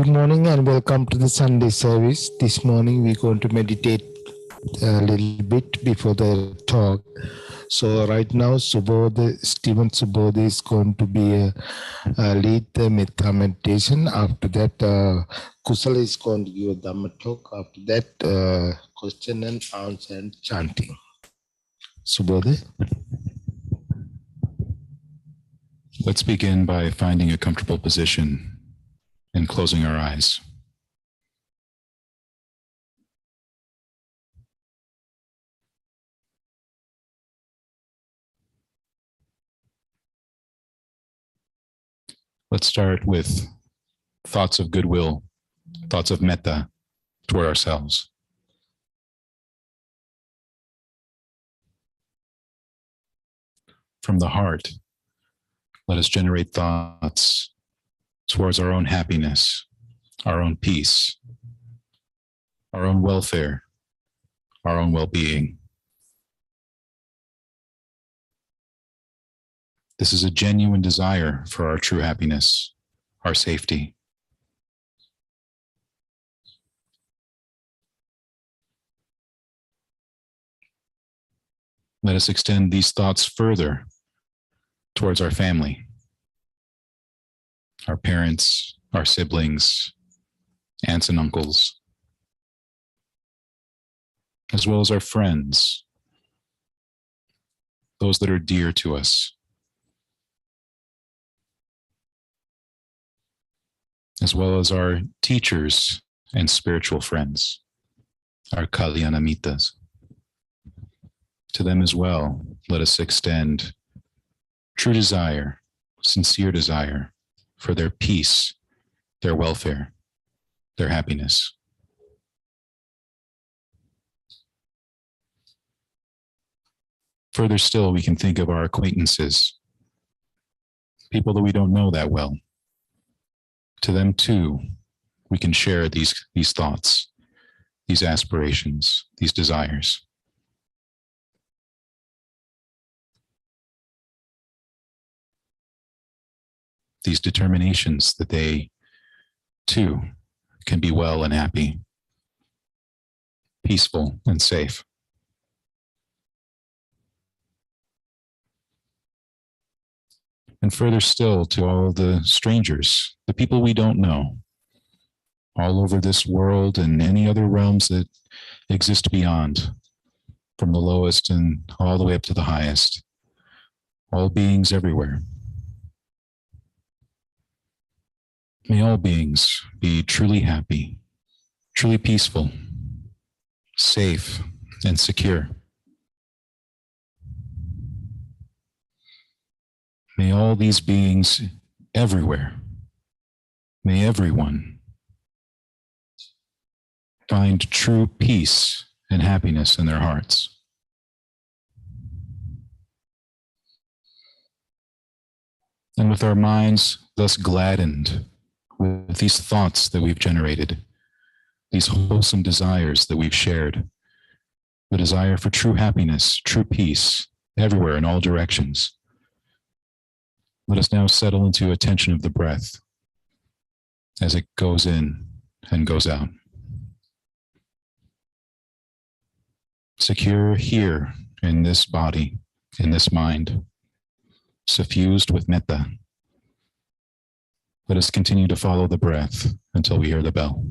Good morning and welcome to the Sunday service. This morning we're going to meditate a little bit before the talk. So right now Stephen Subodh is going to be lead the meditation. After that, Kusala is going to give a Dhamma talk. After that, question and answer and chanting. Subodh. Let's begin by finding a comfortable position and closing our eyes. Let's start with thoughts of goodwill, thoughts of metta toward ourselves. From the heart, let us generate thoughts towards our own happiness, our own peace, our own welfare, our own well-being. This is a genuine desire for our true happiness, our safety. Let us extend these thoughts further towards our family, our parents, our siblings, aunts and uncles, as well as our friends, those that are dear to us, as well as our teachers and spiritual friends, our kalyanamitas. To them as well, let us extend true desire, sincere desire for their peace, their welfare, their happiness. Further still, we can think of our acquaintances, people that we don't know that well. To them too, we can share these thoughts, these aspirations, these desires. These determinations that they too can be well and happy, peaceful and safe. And further still, to all the strangers, the people we don't know, all over this world and any other realms that exist beyond, from the lowest and all the way up to the highest, all beings everywhere. May all beings be truly happy, truly peaceful, safe, and secure. May all these beings everywhere, may everyone find true peace and happiness in their hearts. And with our minds thus gladdened with these thoughts that we've generated, these wholesome desires that we've shared, the desire for true happiness, true peace, everywhere in all directions, let us now settle into attention of the breath as it goes in and goes out. Secure here in this body, in this mind, suffused with metta. Let us continue to follow the breath until we hear the bell.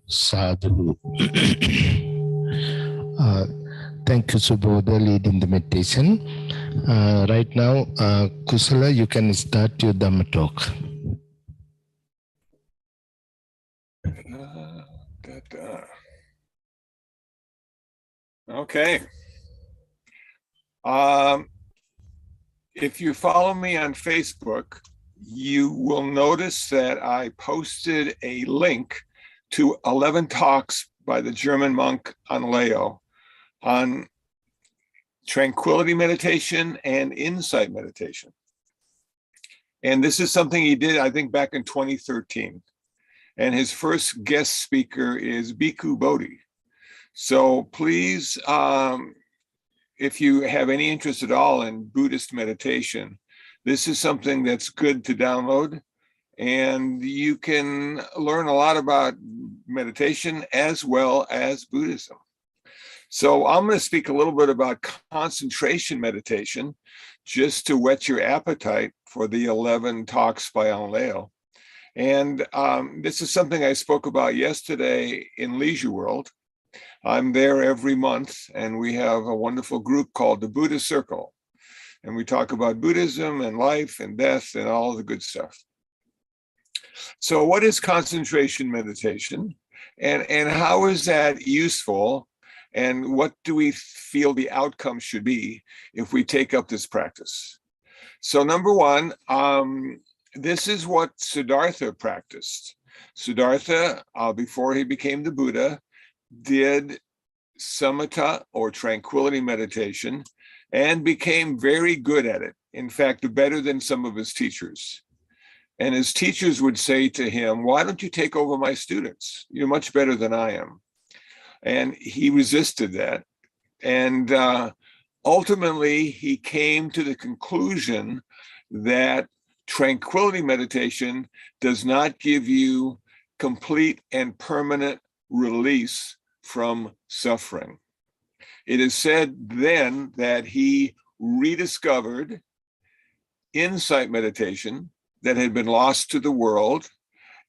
Sadhu. Thank you, Subodha, leading the meditation. Right now, Kusala, you can start your Dhamma talk. Okay. If you follow me on Facebook, you will notice that I posted a link to 11 talks by the German monk Anleo on tranquility meditation and insight meditation. And this is something he did, I think, back in 2013. And his first guest speaker is Bhikkhu Bodhi. So please, if you have any interest at all in Buddhist meditation, this is something that's good to download. And you can learn a lot about meditation as well as Buddhism. So I'm going to speak a little bit about concentration meditation, just to whet your appetite for the 11 talks by Anleo. And this is something I spoke about yesterday in Leisure World. I'm there every month, and we have a wonderful group called the Buddha Circle. And we talk about Buddhism and life and death and all the good stuff. So what is concentration meditation? And how is that useful? And what do we feel the outcome should be if we take up this practice? So number one, this is what Siddhartha practiced. Siddhartha, before he became the Buddha, did samatha or tranquility meditation and became very good at it. In fact, better than some of his teachers. And his teachers would say to him, "Why don't you take over my students? You're much better than I am." And he resisted that. And ultimately, he came to the conclusion that tranquility meditation does not give you complete and permanent release from suffering. It is said then that he rediscovered insight meditation that had been lost to the world.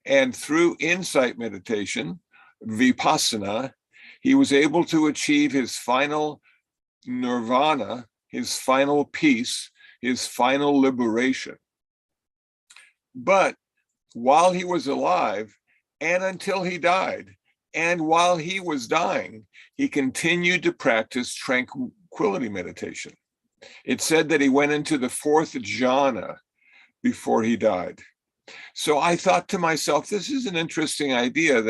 And through insight meditation, vipassana, he was able to achieve his final nirvana, his final peace, his final liberation. But while he was alive and until he died, and while he was dying, he continued to practice tranquility meditation. It said that he went into the fourth jhana before he died. So I thought to myself, this is an interesting idea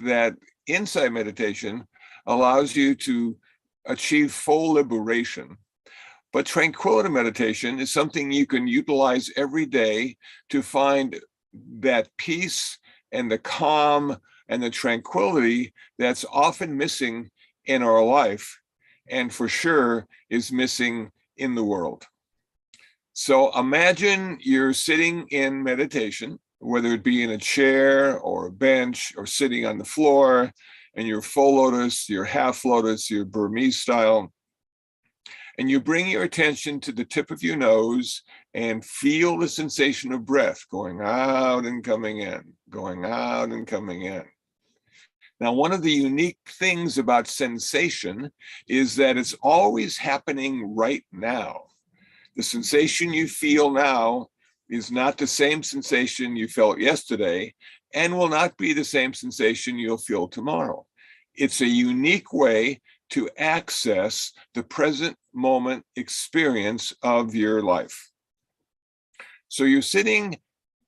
that insight meditation allows you to achieve full liberation. But tranquility meditation is something you can utilize every day to find that peace and the calm and the tranquility that's often missing in our life, and for sure is missing in the world. So imagine you're sitting in meditation, whether it be in a chair or a bench or sitting on the floor, and you're full lotus, you're half lotus, you're Burmese style, and you bring your attention to the tip of your nose and feel the sensation of breath going out and coming in, going out and coming in. Now, one of the unique things about sensation is that it's always happening right now. The sensation you feel now is not the same sensation you felt yesterday and will not be the same sensation you'll feel tomorrow. It's a unique way to access the present moment experience of your life. So you're sitting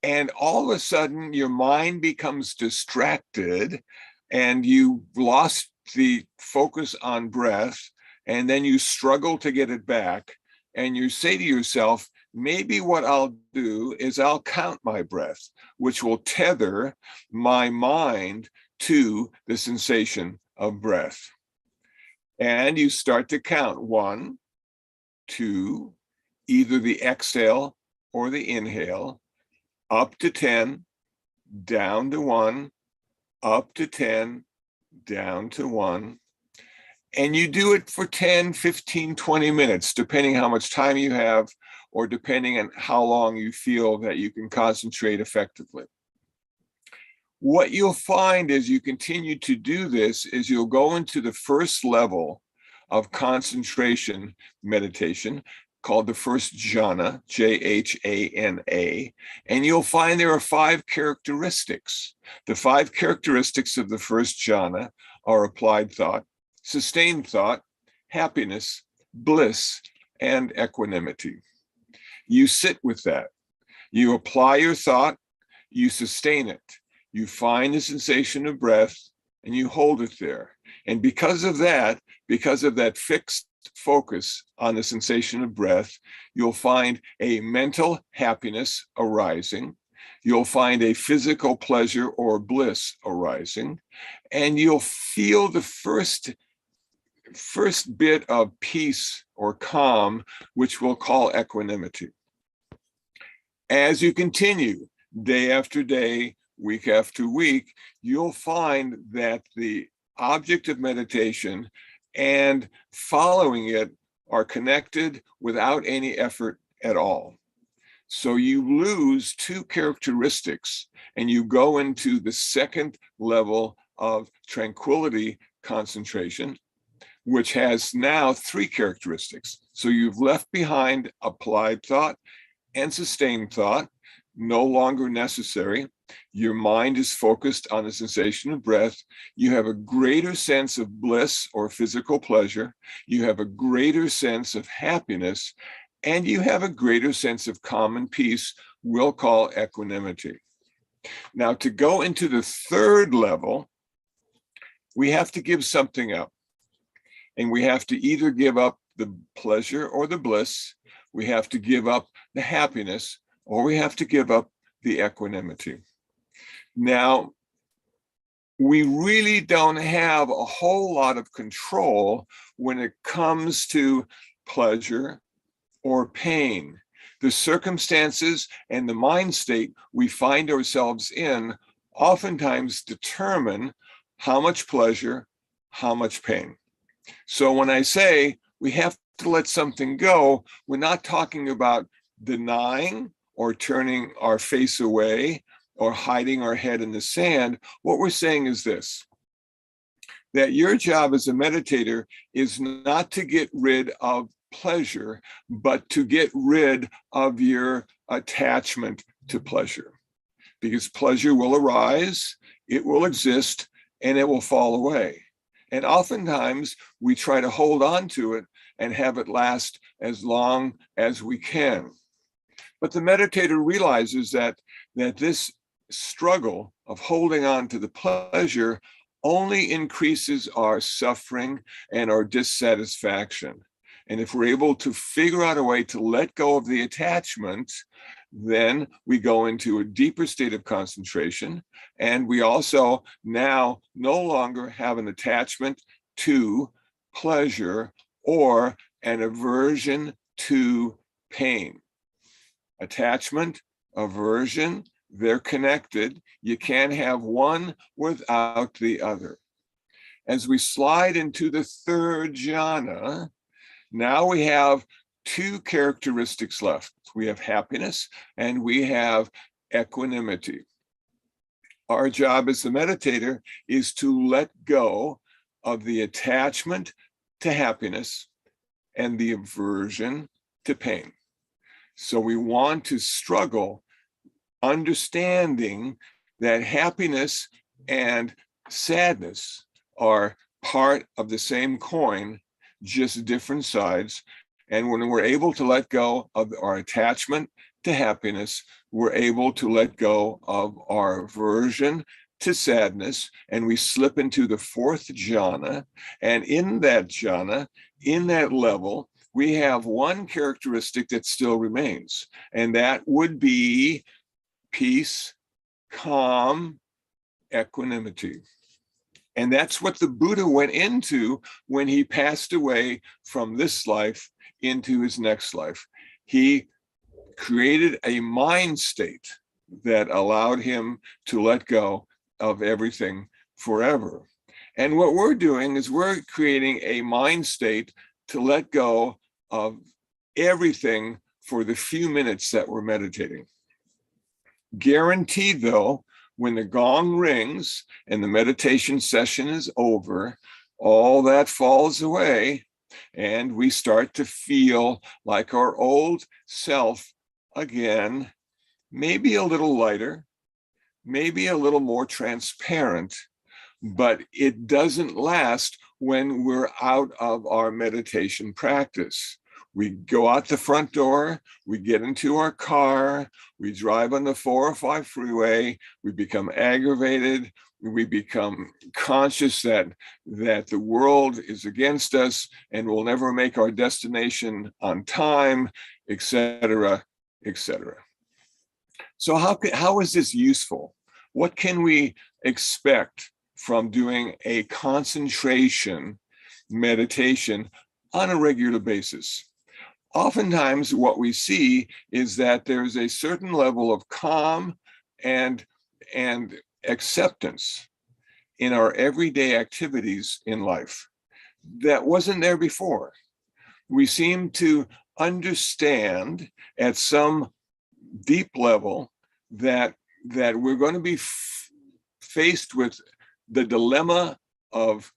and all of a sudden your mind becomes distracted and you lost the focus on breath, and then you struggle to get it back. And you say to yourself, maybe what I'll do is I'll count my breath, which will tether my mind to the sensation of breath. And you start to count 1, 2, either the exhale or the inhale, up to 10, down to 1, up to 10, down to 1. And you do it for 10, 15, 20 minutes, depending how much time you have or depending on how long you feel that you can concentrate effectively. What you'll find as you continue to do this is you'll go into the first level of concentration meditation called the first jhana, Jhana, and you'll find there are 5 characteristics. The 5 characteristics of the first jhana are applied thought, sustained thought, happiness, bliss, and equanimity. You sit with that. You apply your thought, you sustain it. You find the sensation of breath and you hold it there. And because of that fixed focus on the sensation of breath, you'll find a mental happiness arising. You'll find a physical pleasure or bliss arising, and you'll feel the first bit of peace or calm, which we'll call equanimity. As you continue day after day, week after week, you'll find that the object of meditation and following it are connected without any effort at all. So you lose 2 characteristics and you go into the second level of tranquility concentration, which has now 3 characteristics. So you've left behind applied thought and sustained thought, no longer necessary. Your mind is focused on the sensation of breath. You have a greater sense of bliss or physical pleasure. You have a greater sense of happiness, and you have a greater sense of calm and peace we'll call equanimity. Now, to go into the third level, we have to give something up. And we have to either give up the pleasure or the bliss, we have to give up the happiness, or we have to give up the equanimity. Now, we really don't have a whole lot of control when it comes to pleasure or pain. The circumstances and the mind state we find ourselves in oftentimes determine how much pleasure, how much pain. So when I say we have to let something go, we're not talking about denying or turning our face away or hiding our head in the sand. What we're saying is this, that your job as a meditator is not to get rid of pleasure, but to get rid of your attachment to pleasure. Because pleasure will arise, it will exist, and it will fall away. And oftentimes we try to hold on to it and have it last as long as we can. But the meditator realizes that this struggle of holding on to the pleasure only increases our suffering and our dissatisfaction. And if we're able to figure out a way to let go of the attachment, then we go into a deeper state of concentration. And we also now no longer have an attachment to pleasure or an aversion to pain. Attachment, aversion, they're connected. You can't have one without the other. As we slide into the third jhana, now we have 2 characteristics left. We have happiness and we have equanimity. Our job as the meditator is to let go of the attachment to happiness and the aversion to pain. So we want to struggle understanding that happiness and sadness are part of the same coin, just different sides. And when we're able to let go of our attachment to happiness, we're able to let go of our aversion to sadness, and we slip into the 4th jhana. And in that jhana, in that level, we have one characteristic that still remains, and that would be peace, calm, equanimity. And that's what the Buddha went into when he passed away from this life into his next life. He created a mind state that allowed him to let go of everything forever. And what we're doing is we're creating a mind state to let go of everything for the few minutes that we're meditating. Guaranteed, though, when the gong rings and the meditation session is over, all that falls away and we start to feel like our old self again, maybe a little lighter, maybe a little more transparent, but it doesn't last when we're out of our meditation practice. We go out the front door, we get into our car, we drive on the 405 freeway, we become aggravated, we become conscious that the world is against us and we'll never make our destination on time, etc., etc. So how is this useful? What can we expect from doing a concentration meditation on a regular basis? Oftentimes what we see is that there's a certain level of calm and acceptance in our everyday activities in life that wasn't there before. We seem to understand at some deep level that we're going to be faced with the dilemma of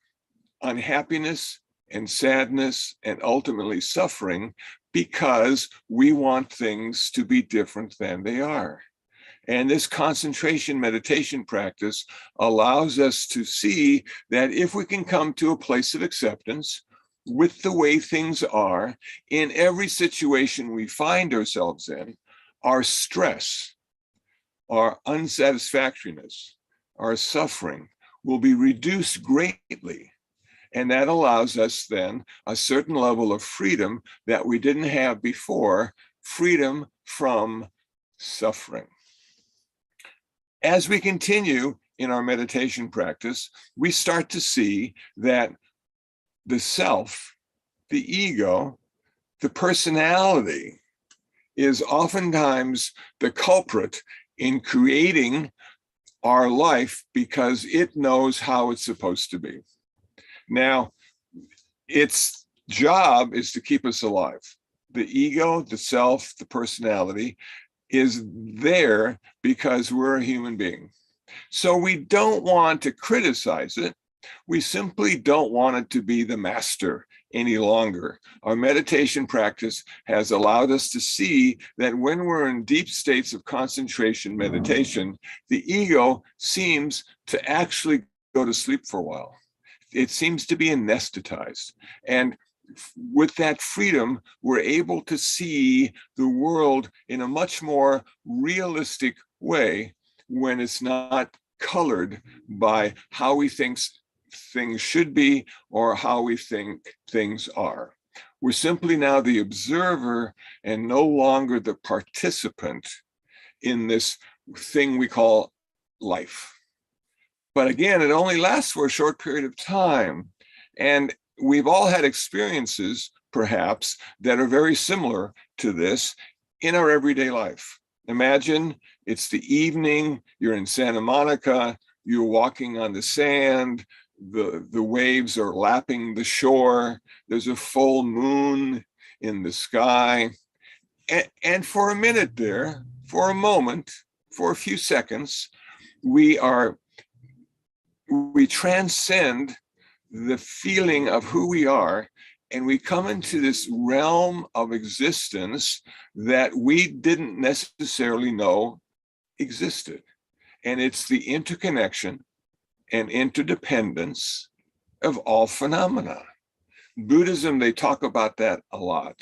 unhappiness and sadness and ultimately suffering because we want things to be different than they are. And this concentration meditation practice allows us to see that if we can come to a place of acceptance with the way things are in every situation we find ourselves in, our stress, our unsatisfactoriness, our suffering will be reduced greatly. And that allows us then a certain level of freedom that we didn't have before, freedom from suffering. As we continue in our meditation practice, we start to see that the self, the ego, the personality is oftentimes the culprit in creating our life because it knows how it's supposed to be. Now, its job is to keep us alive. The ego, the self, the personality is there because we're a human being. So we don't want to criticize it. We simply don't want it to be the master any longer. Our meditation practice has allowed us to see that when we're in deep states of concentration meditation, the ego seems to actually go to sleep for a while. It seems to be anesthetized. And with that freedom, we're able to see the world in a much more realistic way when it's not colored by how we think things should be or how we think things are. We're simply now the observer and no longer the participant in this thing we call life. But again, it only lasts for a short period of time. And we've all had experiences, perhaps, that are very similar to this in our everyday life. Imagine it's the evening, you're in Santa Monica, you're walking on the sand, the waves are lapping the shore, there's a full moon in the sky. And for a minute there, for a moment, for a few seconds, we transcend the feeling of who we are, and we come into this realm of existence that we didn't necessarily know existed. And it's the interconnection and interdependence of all phenomena. Buddhism, they talk about that a lot,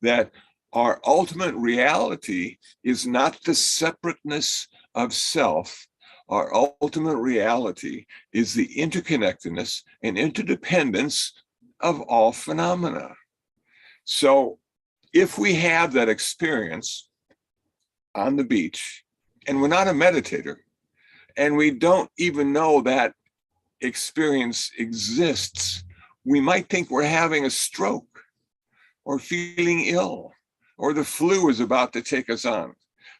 that our ultimate reality is not the separateness of self. Our ultimate reality is the interconnectedness and interdependence of all phenomena. So if we have that experience on the beach, and we're not a meditator, and we don't even know that experience exists, we might think we're having a stroke or feeling ill, or the flu is about to take us on,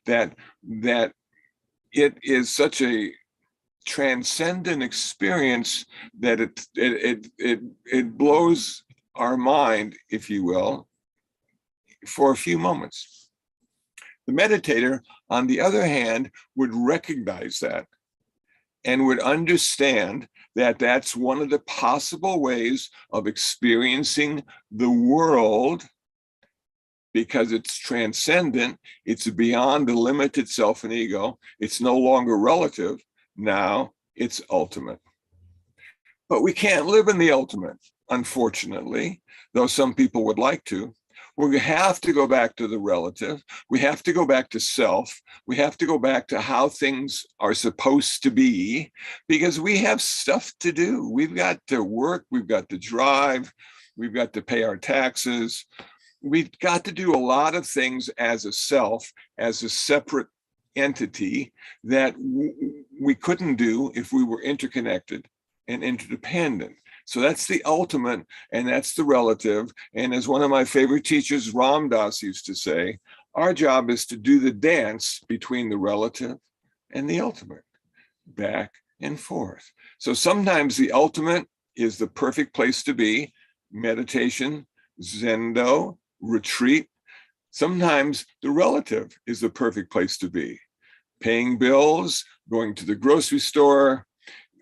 that it is such a transcendent experience that it blows our mind, if you will, for a few moments. The meditator, on the other hand, would recognize that and would understand that that's one of the possible ways of experiencing the world, because it's transcendent, it's beyond the limited self and ego, it's no longer relative, now it's ultimate. But we can't live in the ultimate, unfortunately, though some people would like to. We have to go back to the relative. We have to go back to self. We have to go back to how things are supposed to be, because we have stuff to do. We've got to work. We've got to drive. We've got to pay our taxes. We've got to do a lot of things as a self, as a separate entity that we couldn't do if we were interconnected and interdependent. So that's the ultimate, and that's the relative. And as one of my favorite teachers, Ram Dass, used to say, our job is to do the dance between the relative and the ultimate, back and forth. So sometimes the ultimate is the perfect place to be, meditation, Zendo, retreat. Sometimes the relative is the perfect place to be, paying bills, going to the grocery store,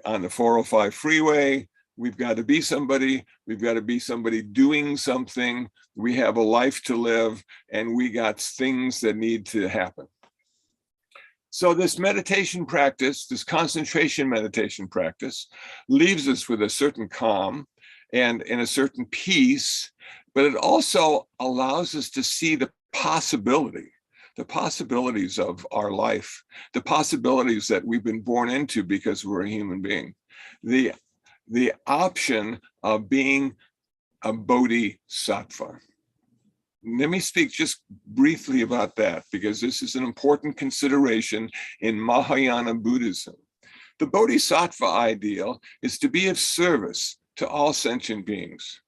on the 405 freeway. We've got to be somebody. We've got to be somebody doing something. We have a life to live, and we got things that need to happen. So this meditation practice, this concentration meditation practice, leaves us with a certain calm and a certain peace, but it also allows us to see the possibilities of our life, the possibilities that we've been born into because we're a human being, the option of being a bodhisattva. Let me speak just briefly about that, because this is an important consideration in Mahayana Buddhism. The bodhisattva ideal is to be of service to all sentient beings,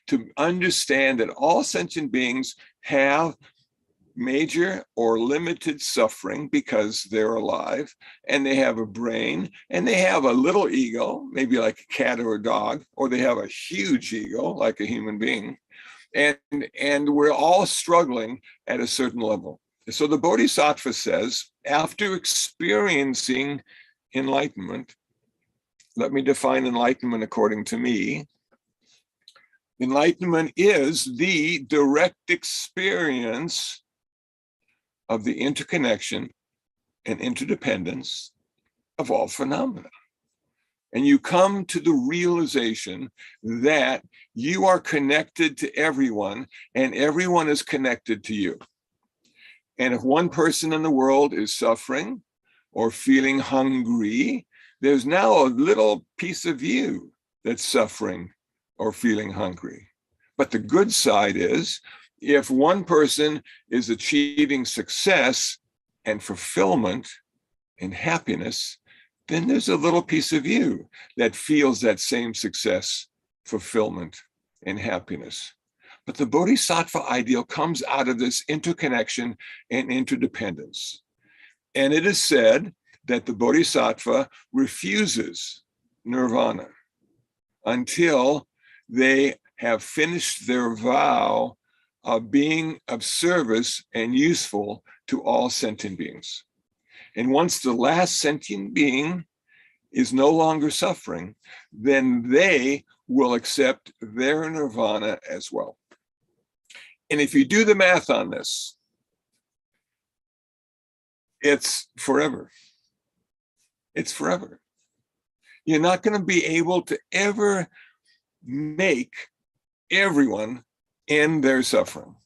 to understand that all sentient beings have major or limited suffering because they're alive, and they have a brain, and they have a little ego, maybe like a cat or a dog, or they have a huge ego like a human being, and we're all struggling at a certain level. So the Bodhisattva says, after experiencing enlightenment, let me define enlightenment according to me. Enlightenment is the direct experience of the interconnection and interdependence of all phenomena. And you come to the realization that you are connected to everyone, and everyone is connected to you. And if one person in the world is suffering or feeling hungry, there's now a little piece of you that's suffering or feeling hungry. But the good side is, if one person is achieving success and fulfillment and happiness, then there's a little piece of you that feels that same success, fulfillment, and happiness. But the Bodhisattva ideal comes out of this interconnection and interdependence. And it is said that the Bodhisattva refuses nirvana until they have finished their vow of being of service and useful to all sentient beings. And once the last sentient being is no longer suffering, then they will accept their nirvana as well. And if you do the math on this, it's forever. It's forever. You're not going to be able to ever make everyone end their suffering.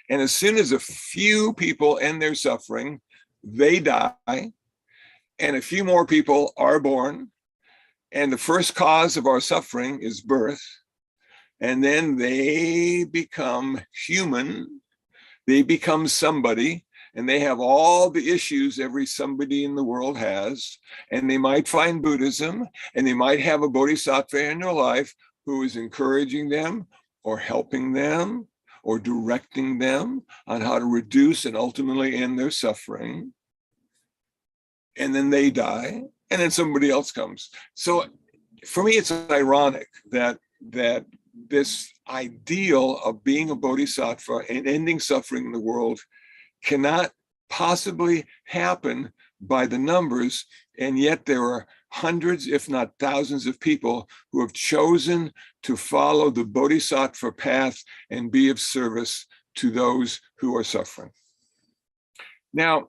And as soon as a few people end their suffering, they die, and a few more people are born. And the first cause of our suffering is birth. And then they become human. They become somebody, and they have all the issues every somebody in the world has. And they might find Buddhism, and they might have a bodhisattva in their life who is encouraging them or helping them or directing them on how to reduce and ultimately end their suffering. And then they die, and then somebody else comes. So for me, it's ironic that this ideal of being a bodhisattva and ending suffering in the world cannot possibly happen by the numbers, and yet there are hundreds, if not thousands of people who have chosen to follow the Bodhisattva path and be of service to those who are suffering. Now,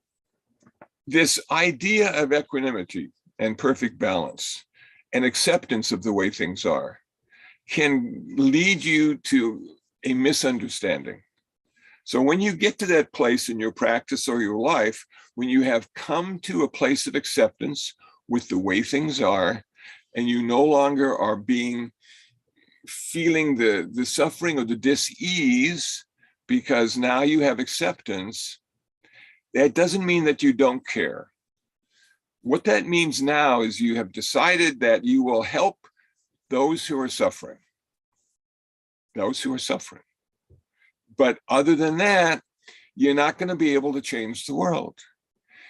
this idea of equanimity and perfect balance and acceptance of the way things are can lead you to a misunderstanding. So when you get to that place in your practice or your life, when you have come to a place of acceptance with the way things are, and you no longer are feeling the suffering or the dis-ease, because now you have acceptance, that doesn't mean that you don't care. What that means now is you have decided that you will help those who are suffering. Those who are suffering. But other than that, you're not going to be able to change the world.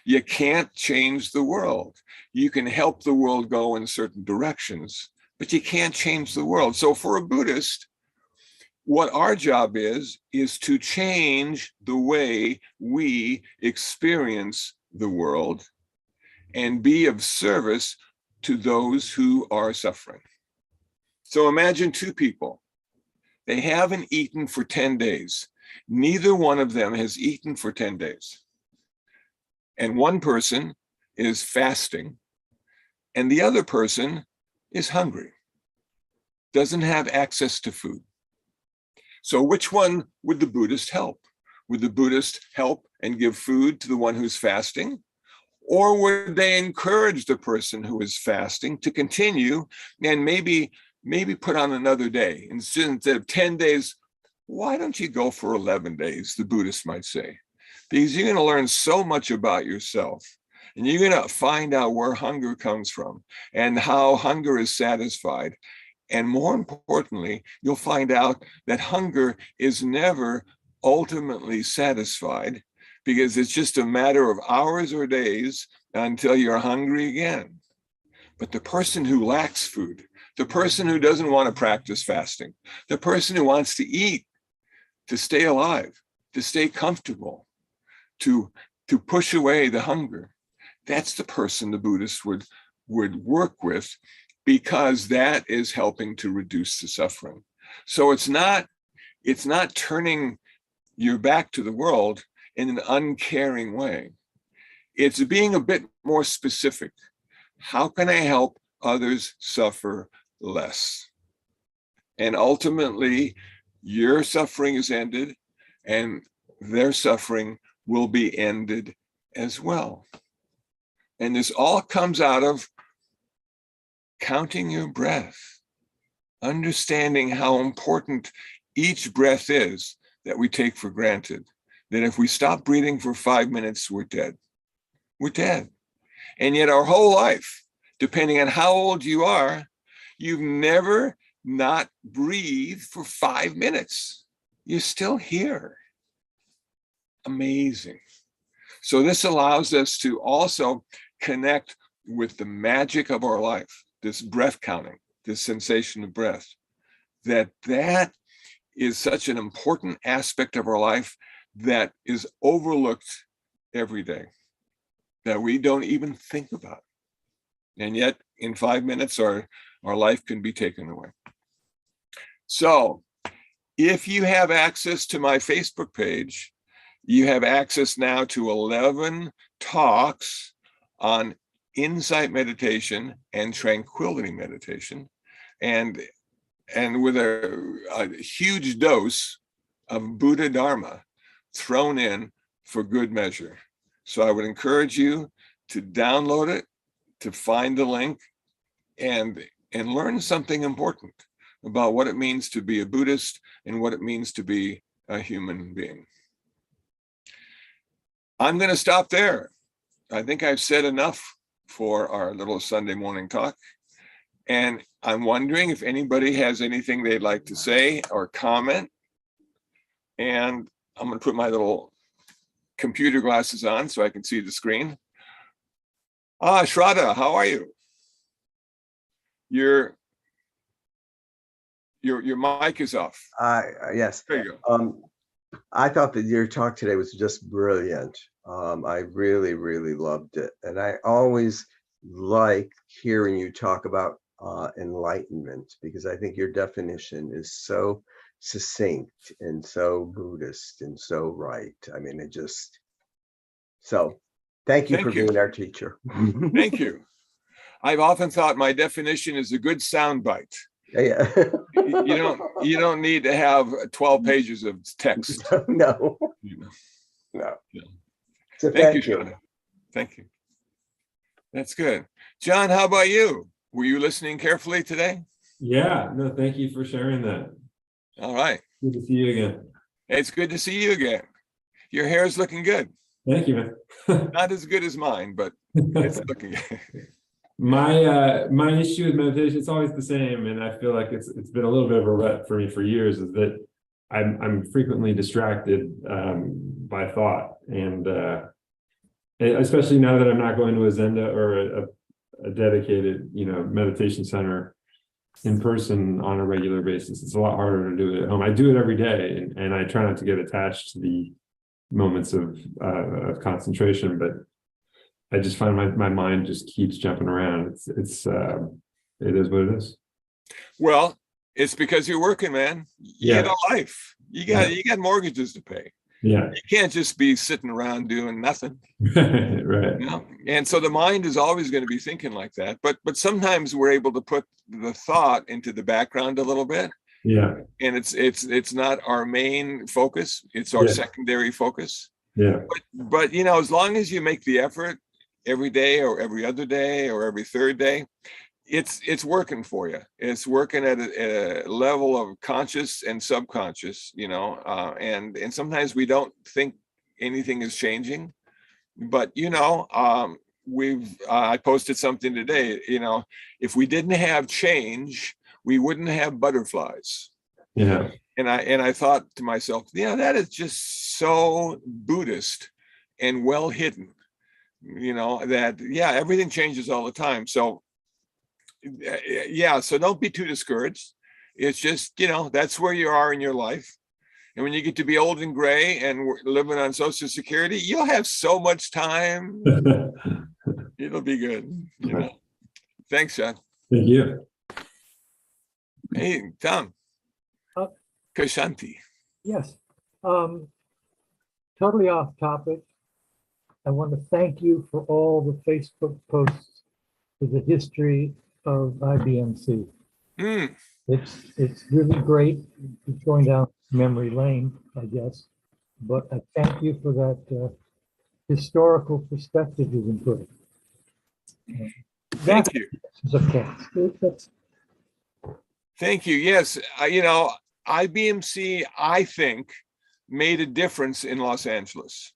You can't change the world. You can help the world go in certain directions, but you can't change the world. So for a Buddhist, what our job is to change the way we experience the world and be of service to those who are suffering. So imagine two people. They haven't eaten for 10 days. Neither one of them has eaten for 10 days. And one person is fasting, and the other person is hungry, doesn't have access to food. So which one would the Buddhist help? Would the Buddhist help and give food to the one who's fasting? Or would they encourage the person who is fasting to continue and maybe put on another day? Instead of 10 days, why don't you go for 11 days, the Buddhist might say. Because you're going to learn so much about yourself, and you're going to find out where hunger comes from and how hunger is satisfied. And more importantly, you'll find out that hunger is never ultimately satisfied, because it's just a matter of hours or days until you're hungry again. But the person who lacks food, the person who doesn't want to practice fasting, the person who wants to eat, to stay alive, to stay comfortable, to push away the hunger, that's the person the Buddhist would work with, because that is helping to reduce the suffering. So it's not turning your back to the world in an uncaring way. It's being a bit more specific. How can I help others suffer less? And ultimately, your suffering is ended, and their suffering will be ended as well. And this all comes out of counting your breath, understanding how important each breath is that we take for granted. That if we stop breathing for 5 minutes, we're dead. We're dead. And yet our whole life, depending on how old you are, you've never not breathed for 5 minutes. You're still here. Amazing. So this allows us to also connect with the magic of our life, this breath counting, this sensation of breath, that is such an important aspect of our life that is overlooked every day, that we don't even think about. And yet in 5 minutes, our life can be taken away. So if you have access to my Facebook page, you have access now to 11 talks on insight meditation and tranquility meditation, and with a huge dose of Buddha Dharma thrown in for good measure. So I would encourage you to download it, to find the link, and learn something important about what it means to be a Buddhist and what it means to be a human being. I'm going to stop there. I think I've said enough for our little Sunday morning talk. And I'm wondering if anybody has anything they'd like to say or comment. And I'm going to put my little computer glasses on so I can see the screen. Shraddha, how are you? Your mic is off. Yes. There you go. I thought that your talk today was just brilliant. I really, really loved it. And I always like hearing you talk about enlightenment, because I think your definition is so succinct and so Buddhist and so right. I mean, it just, so thank you for Thank you. being our teacher. Thank you. I've often thought my definition is a good soundbite. Yeah. You don't need to have 12 pages of text. No, You know. no. Yeah. So Thank you, Sean. Thank you. That's good. John, how about you? Were you listening carefully today? Yeah, no, thank you for sharing that. All right. Good to see you again. It's good to see you again. Your hair is looking good. Thank you, man. Not as good as mine, but it's looking good. My issue with meditation, it's always the same, and I feel like it's been a little bit of a rut for me for years, is that I'm frequently distracted by thought, and especially now that I'm not going to a Zenda or a dedicated, meditation center in person on a regular basis. It's a lot harder to do it at home. I do it every day, and I try not to get attached to the moments of concentration, but I just find my mind just keeps jumping around. It is what it is. Well, it's because you're working, man. You Yeah. got a life. You got mortgages to pay. Yeah. You can't just be sitting around doing nothing. Right. And so the mind is always going to be thinking like that. But sometimes we're able to put the thought into the background a little bit. Yeah. And it's not our main focus. It's our secondary focus. Yeah. But as long as you make the effort every day or every other day or every third day, it's working for you. It's working at a level of conscious and subconscious, and sometimes we don't think anything is changing, but I posted something today, if we didn't have change, we wouldn't have butterflies. Yeah. And I thought to myself, that is just so Buddhist and well hidden, that everything changes all the time. So so don't be too discouraged. It's just, that's where you are in your life. And when you get to be old and gray and living on Social Security, you'll have so much time. It'll be good. Thanks, Sean. Thank you. Hey, Tom. Kashanti. Yes. Totally off topic. I want to thank you for all the Facebook posts for the history of IBMC. It's really great. It's going down memory lane, I guess. But I thank you for that historical perspective you've been putting. Thank you. Thank you. Yes, IBMC, I think, made a difference in Los Angeles.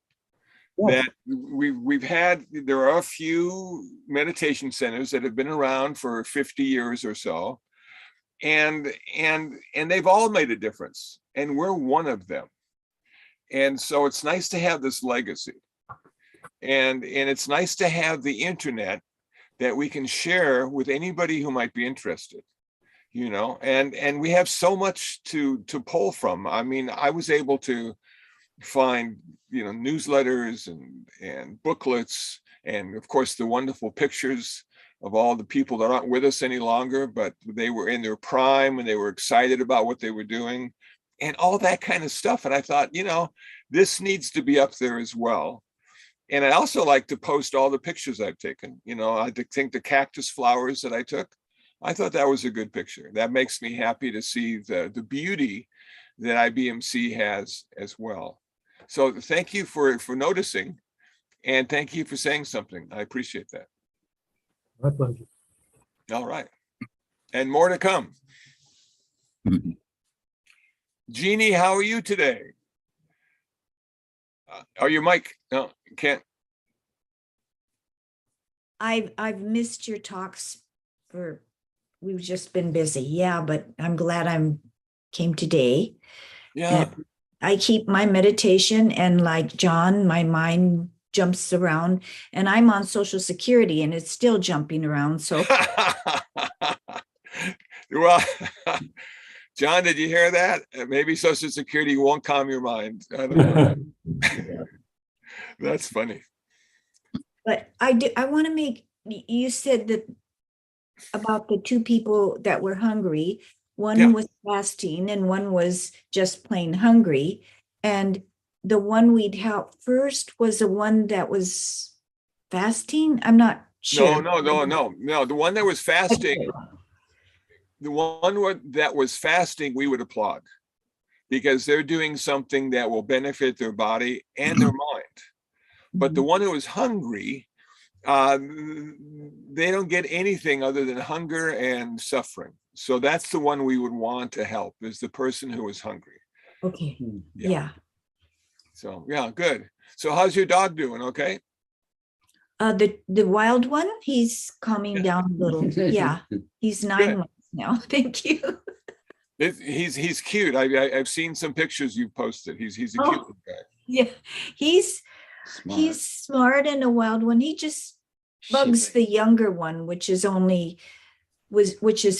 That there are a few meditation centers that have been around for 50 years or so, and they've all made a difference, and we're one of them. And so it's nice to have this legacy, and it's nice to have the internet that we can share with anybody who might be interested. And we have so much to pull from. I mean, I was able to find newsletters and booklets, and of course the wonderful pictures of all the people that aren't with us any longer, but they were in their prime and they were excited about what they were doing and all that kind of stuff. And I thought, this needs to be up there as well. And I also like to post all the pictures I've taken. I think the cactus flowers that I took, I thought that was a good picture. That makes me happy to see the beauty that IBMC has as well. So thank you for noticing, and thank you for saying something. I appreciate that. My pleasure. All right. And more to come. Jeannie, how are you today? Are you mic? No, can't. I've missed your talks we've just been busy. Yeah, but I'm glad came today. Yeah. And I keep my meditation, and like John, my mind jumps around, and I'm on Social Security and it's still jumping around. So well, John, did you hear that? Maybe Social Security won't calm your mind. I don't know. That's funny. But I want to make, you said that about the two people that were hungry, one was fasting and one was just plain hungry. And the one we'd help first was the one that was fasting. I'm not sure. No. The one that was fasting, that was fasting, we would applaud, because they're doing something that will benefit their body and their mind. But the one who was hungry, they don't get anything other than hunger and suffering. So that's the one we would want to help, is the person who is hungry. Okay. Yeah. So yeah, good. So how's your dog doing? Okay. The wild one, he's calming down a little. Yeah. He's 9 months now. Thank you. He's cute. I've seen some pictures you've posted. He's a cute little guy. Yeah. He's smart and a wild one. He just bugs the younger one, which is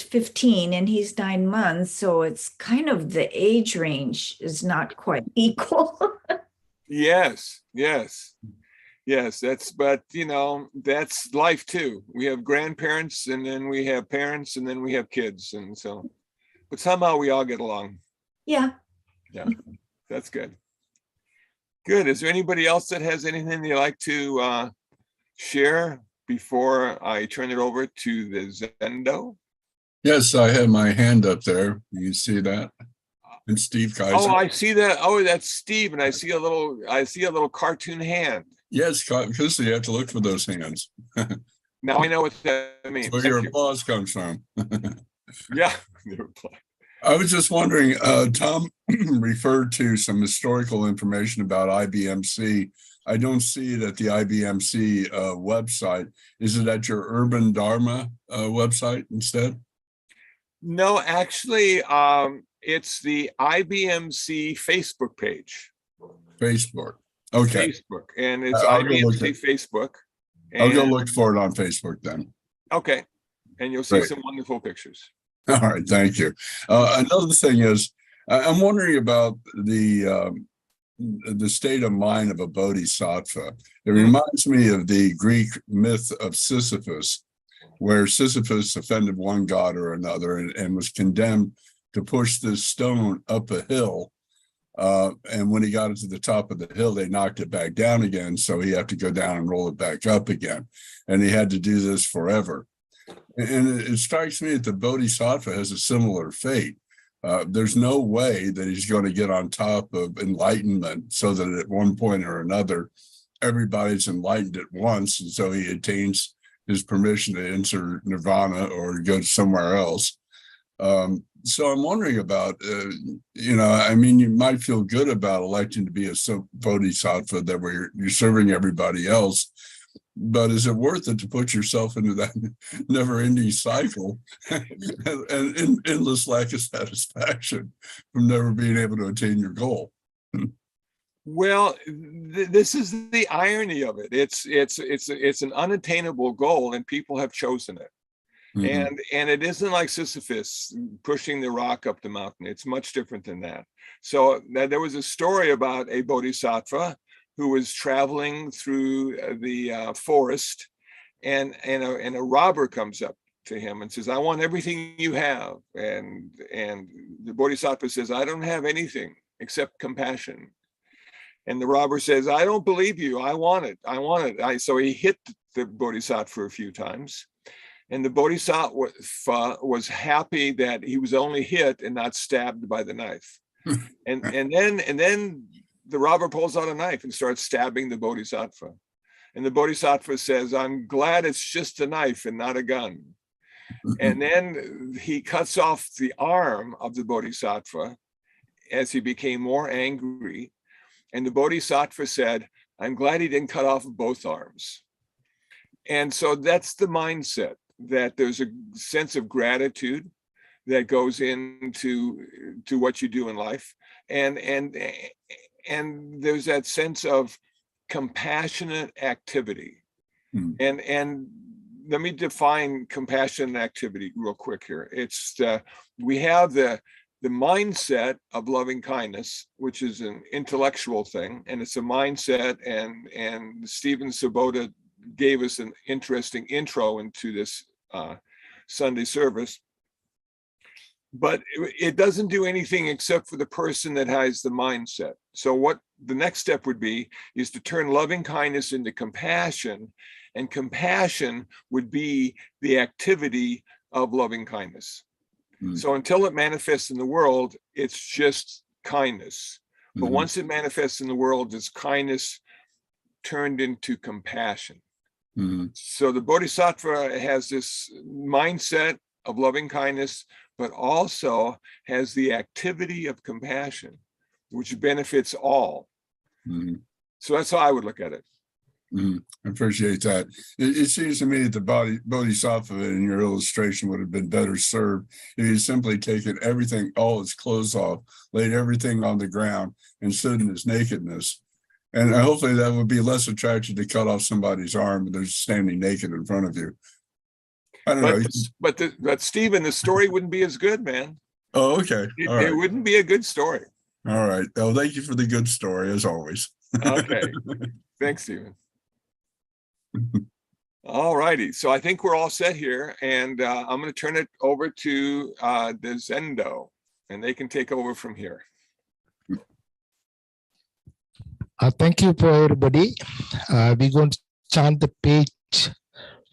15, and he's 9 months. So it's kind of the age range is not quite equal. Yes. But that's life too. We have grandparents, and then we have parents, and then we have kids. And so, but somehow we all get along. Yeah. That's good. Good. Is there anybody else that has anything they'd like to share before I turn it over to the Zendo? Yes, I had my hand up there. You see that? And Steve Kaiser. Oh, I see that. Oh, that's Steve, and I see a little cartoon hand. Yes, because you have to look for those hands. Now I know what that means. Where your applause comes from. Yeah, your applause. I was just wondering, Tom referred to some historical information about IBMC. I don't see it at the IBMC website. Is it at your Urban Dharma website instead? No, actually, it's the IBMC Facebook page. Facebook. Okay. Facebook, and it's IBMC Facebook. I'll go look for it on Facebook then. Okay, and you'll see some wonderful pictures. All right, thank you. Another thing is, I'm wondering about the state of mind of a bodhisattva. It reminds me of the Greek myth of Sisyphus, where Sisyphus offended one god or another and was condemned to push this stone up a hill. And when he got it to the top of the hill, they knocked it back down again. So he had to go down and roll it back up again. And he had to do this forever. And it strikes me that the bodhisattva has a similar fate. There's no way that he's going to get on top of enlightenment so that at one point or another, everybody's enlightened at once. And so he attains his permission to enter nirvana or go somewhere else. So I'm wondering about, you might feel good about electing to be a bodhisattva that you're serving everybody else, but is it worth it to put yourself into that never-ending cycle and endless lack of satisfaction from never being able to attain your goal? Well, this is the irony of it. It's an unattainable goal, and people have chosen it. Mm-hmm. And it isn't like Sisyphus pushing the rock up the mountain. It's much different than that. So there was a story about a bodhisattva who was traveling through the forest, and a robber comes up to him and says, "I want everything you have." And the bodhisattva says, "I don't have anything except compassion." And the robber says, "I don't believe you. I want it. So he hit the bodhisattva a few times. And the bodhisattva was happy that he was only hit and not stabbed by the knife. and then the robber pulls out a knife and starts stabbing the bodhisattva. And the bodhisattva says, "I'm glad it's just a knife and not a gun." And then he cuts off the arm of the bodhisattva as he became more angry. And the bodhisattva said, "I'm glad he didn't cut off both arms." And so that's the mindset, that there's a sense of gratitude that goes into what you do in life. And there's that sense of compassionate activity. And let me define compassionate activity real quick here. It's we have the the mindset of loving kindness, which is an intellectual thing, and it's a mindset, and Stephen Sabota gave us an interesting intro into this Sunday service. But it doesn't do anything except for the person that has the mindset. So what the next step would be is to turn loving kindness into compassion, and compassion would be the activity of loving kindness. So until it manifests in the world, it's just kindness. But once it manifests in the world, it's kindness turned into compassion. So the Bodhisattva has this mindset of loving kindness, but also has the activity of compassion, which benefits all. So that's how I would look at it. I appreciate that. It seems to me that the Bodhisattva in your illustration would have been better served if he simply taken everything, all his clothes off, laid everything on the ground, and stood in his nakedness. And hopefully that would be less attractive to cut off somebody's arm when they're standing naked in front of you. I don't know. But Stephen, the story wouldn't be as good, man. Oh, okay. All right. It wouldn't be a good story. All right. Well, thank you for the good story, as always. Okay. Thanks, Stephen. All righty. So I think we're all set here, and I'm going to turn it over to the Zendo, and they can take over from here. Thank you for everybody. We're going to chant the page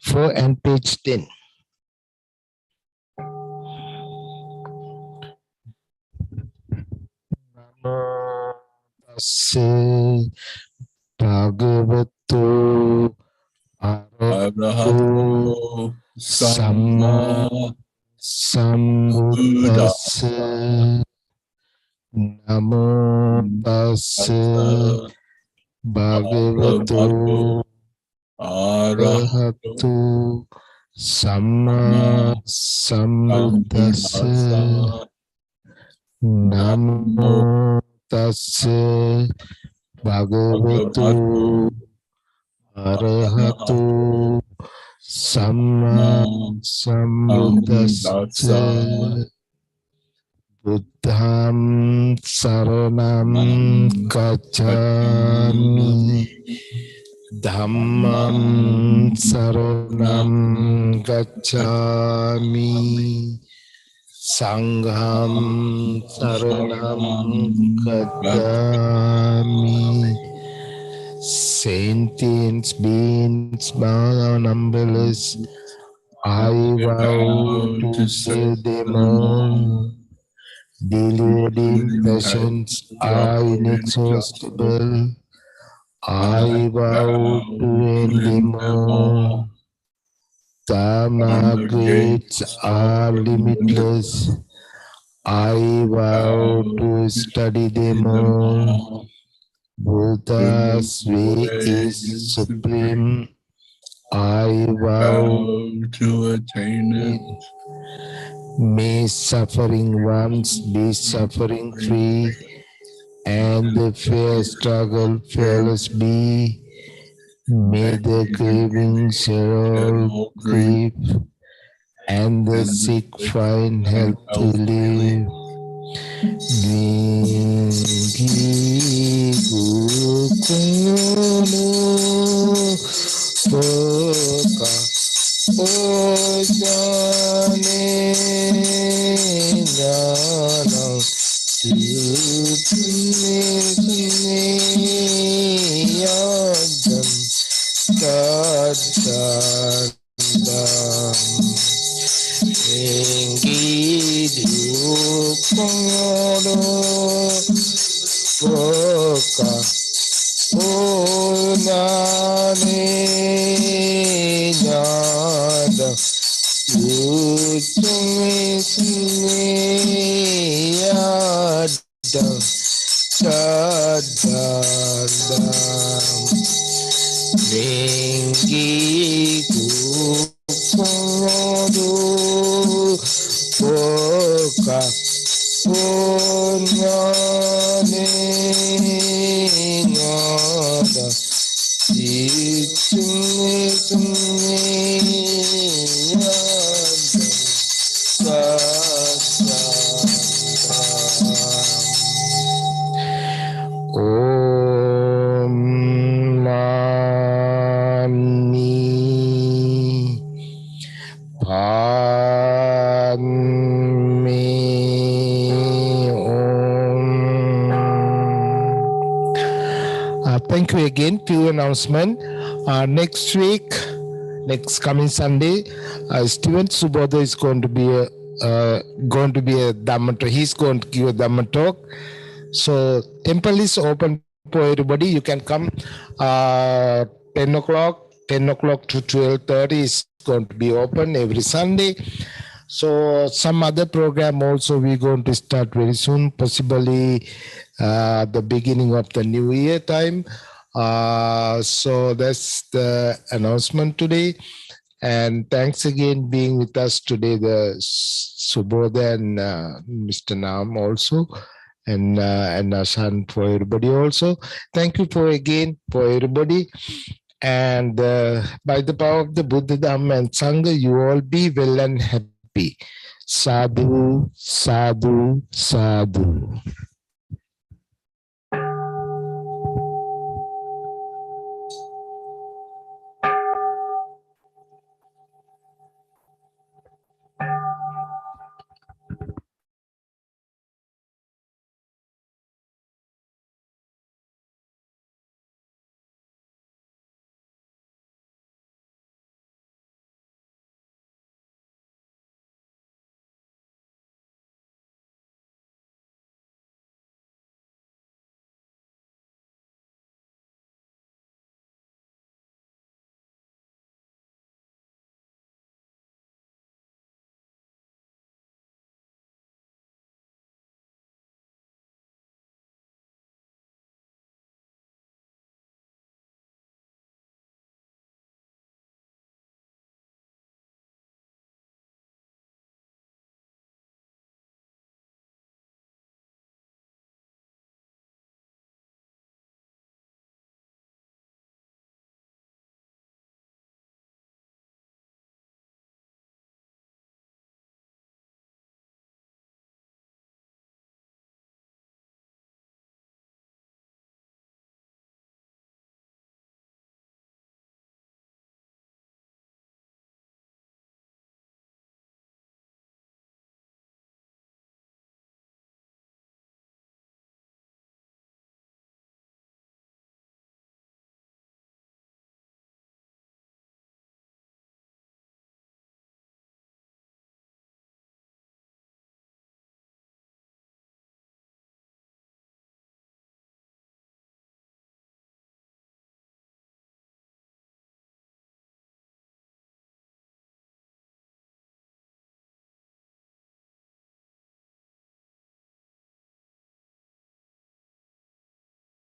4 and page 10. Namo tassa bhagavato arahato samma sambuddhassa. Namo tassa bhagavato arahato samma sambuddhassa. Namo tassa bhagavato arahato samma sambuddhassa. Buddham saranam gacchami, Dhammam saranam gacchami, Sangham saranam gacchami. Sentience beings numberless, I vow to serve them all. Deluding passions are inexhaustible, I vow to end them all. Dhamma grades are limitless, I vow to study them all. Buddha's way is supreme, I vow to attain it. May suffering ones be suffering free, and the fair struggle fearless be. May the craving share all grief, and the sick find health to live. Ningi gukuno poka ojane jnanam yadam kadandam engidu pangado poka ojane jnanam yadam kadandam engidu pangado poka ojane jnanam yadam thank you again. Few announcement. Next week, next coming Sunday, Steven Subodha is going to be a Dhamma talk. He's going to give a Dhamma talk. So temple is open for everybody. You can come 10 o'clock to 12:30 is going to be open every Sunday. So some other program also we're going to start very soon, possibly the beginning of the new year time. So that's the announcement today. And thanks again being with us today, the Subodha and Mr. Nam also, and Ashan for everybody also. Thank you for everybody. And by the power of the Buddha, Dhamma and Sangha, you all be well and happy. Sadhu, sadhu, sadhu.